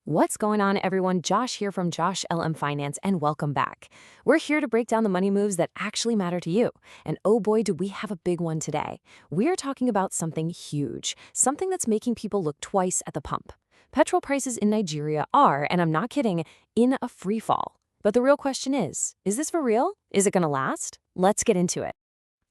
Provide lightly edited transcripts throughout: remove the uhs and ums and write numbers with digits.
What's going on, everyone? Josh here from JoshLM Finance, and welcome back. We're here to break down the money moves that actually matter to you. And oh boy, do we have a big one today. We're talking about something huge, something that's making people look twice at the pump. Petrol prices in Nigeria are, and I'm not kidding, in a free fall. But the real question is this for real? Is it going to last? Let's get into it.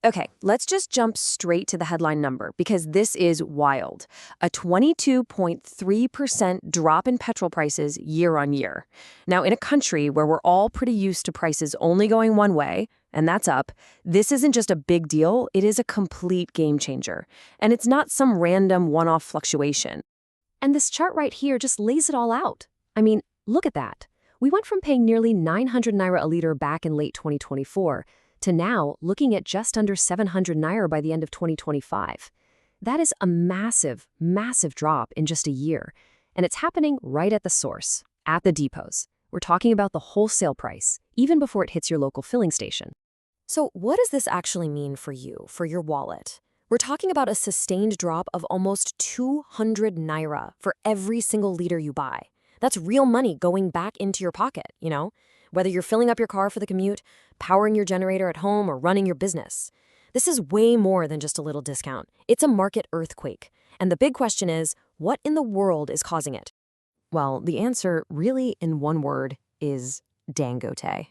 Okay, let's just jump straight to the headline number because this is wild. A 22.3% drop in petrol prices year on year. Now, in a country where we're all pretty used to prices only going one way, and that's up, this isn't just a big deal, it is a complete game changer. And it's not some random one-off fluctuation. And this chart right here just lays it all out. I mean, look at that. We went from paying nearly 900 naira a liter back in late 2024 to now looking at just under 700 naira by the end of 2025. That is a massive, massive drop in just a year. And it's happening right at the source, at the depots. We're talking about the wholesale price, even before it hits your local filling station. So what does this actually mean for you, for your wallet? We're talking about a sustained drop of almost 200 naira for every single liter you buy. That's real money going back into your pocket, whether you're filling up your car for the commute, powering your generator at home, or running your business. This is way more than just a little discount. It's a market earthquake. And the big question is, what in the world is causing it? Well, the answer, really in one word, is Dangote.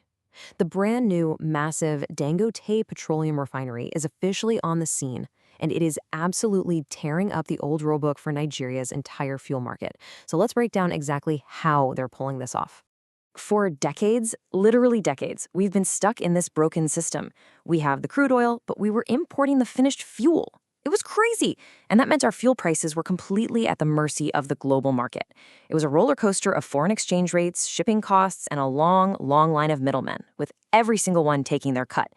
The brand new, massive Dangote Petroleum Refinery is officially on the scene, and it is absolutely tearing up the old rulebook for Nigeria's entire fuel market. So let's break down exactly how they're pulling this off. For decades, literally decades, we've been stuck in this broken system. We have the crude oil, but we were importing the finished fuel. It was crazy. And that meant our fuel prices were completely at the mercy of the global market. It was a roller coaster of foreign exchange rates, shipping costs, and a long, long line of middlemen, with every single one taking their cut.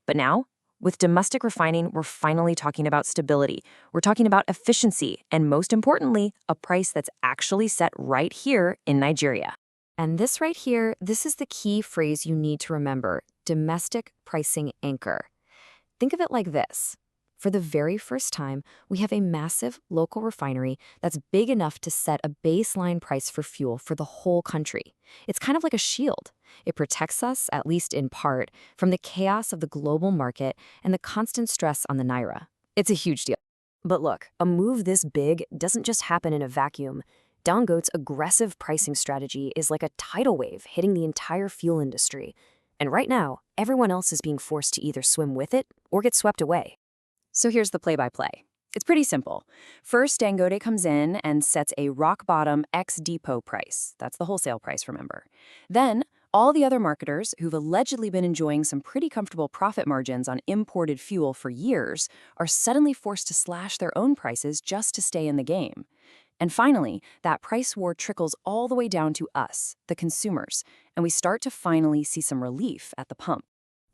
But now, with domestic refining, we're finally talking about stability. We're talking about efficiency, and most importantly, a price that's actually set right here in Nigeria. And this right here, this is the key phrase you need to remember: domestic pricing anchor. Think of it like this. For the very first time, we have a massive local refinery that's big enough to set a baseline price for fuel for the whole country. It's kind of like a shield. It protects us, at least in part, from the chaos of the global market and the constant stress on the naira. It's a huge deal. But look, a move this big doesn't just happen in a vacuum. Dangote's aggressive pricing strategy is like a tidal wave hitting the entire fuel industry. And right now, everyone else is being forced to either swim with it or get swept away. So here's the play-by-play. It's pretty simple. First, Dangote comes in and sets a rock-bottom ex-depot price. That's the wholesale price, remember. Then, all the other marketers who've allegedly been enjoying some pretty comfortable profit margins on imported fuel for years are suddenly forced to slash their own prices just to stay in the game. And finally, that price war trickles all the way down to us, the consumers, and we start to finally see some relief at the pump.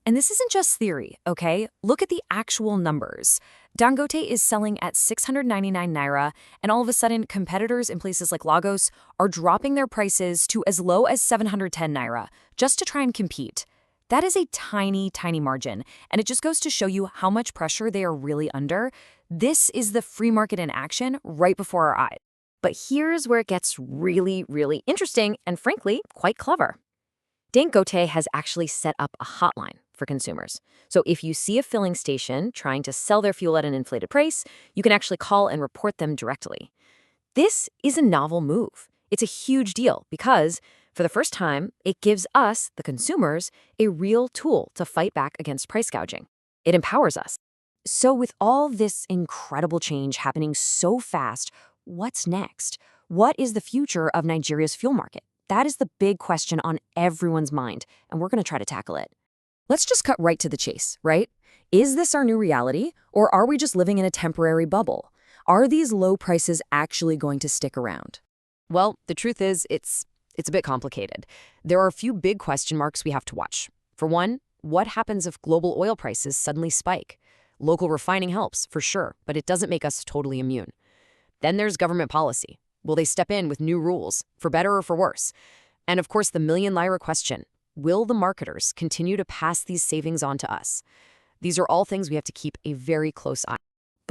And this isn't just theory, okay? Look at the actual numbers. Dangote is selling at 699 naira, and all of a sudden, competitors in places like Lagos are dropping their prices to as low as 710 naira, just to try and compete. That is a tiny, tiny margin, and it just goes to show you how much pressure they are really under. This is the free market in action right before our eyes. But here's where it gets really, really interesting and, frankly, quite clever. Dangote has actually set up a hotline for consumers. So if you see a filling station trying to sell their fuel at an inflated price, you can actually call and report them directly. This is a novel move. It's a huge deal because, for the first time, it gives us, the consumers, a real tool to fight back against price gouging. It empowers us. So with all this incredible change happening so fast, what's next? What is the future of Nigeria's fuel market? That is the big question on everyone's mind, and we're going to try to tackle it. Let's just cut right to the chase, right? Is this our new reality, or are we just living in a temporary bubble? Are these low prices actually going to stick around? Well, the truth is, it's a bit complicated. There are a few big question marks we have to watch. For one, what happens if global oil prices suddenly spike? Local refining helps, for sure, but it doesn't make us totally immune. Then there's government policy. Will they step in with new rules, for better or for worse? And of course, the million lira question: will the marketers continue to pass these savings on to us? These are all things we have to keep a very close eye on.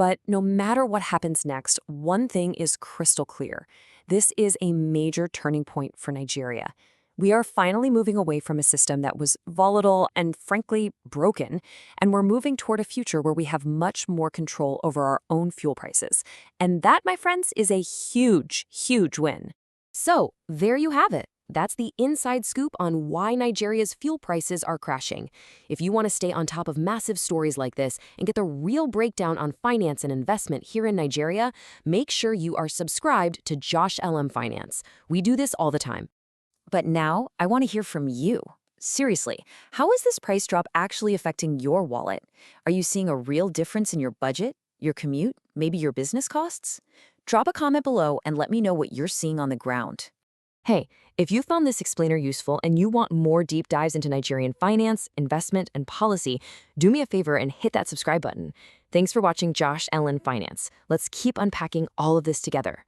But no matter what happens next, one thing is crystal clear. This is a major turning point for Nigeria. We are finally moving away from a system that was volatile and, frankly, broken, and we're moving toward a future where we have much more control over our own fuel prices. And that, my friends, is a huge, huge win. So, there you have it. That's the inside scoop on why Nigeria's fuel prices are crashing. If you want to stay on top of massive stories like this and get the real breakdown on finance and investment here in Nigeria, make sure you are subscribed to JoshLM Finance. We do this all the time. But now, I want to hear from you. Seriously, how is this price drop actually affecting your wallet? Are you seeing a real difference in your budget, your commute, maybe your business costs? Drop a comment below and let me know what you're seeing on the ground. Hey, if you found this explainer useful and you want more deep dives into Nigerian finance, investment, and policy, do me a favor and hit that subscribe button. Thanks for watching JoshLM Finance. Let's keep unpacking all of this together.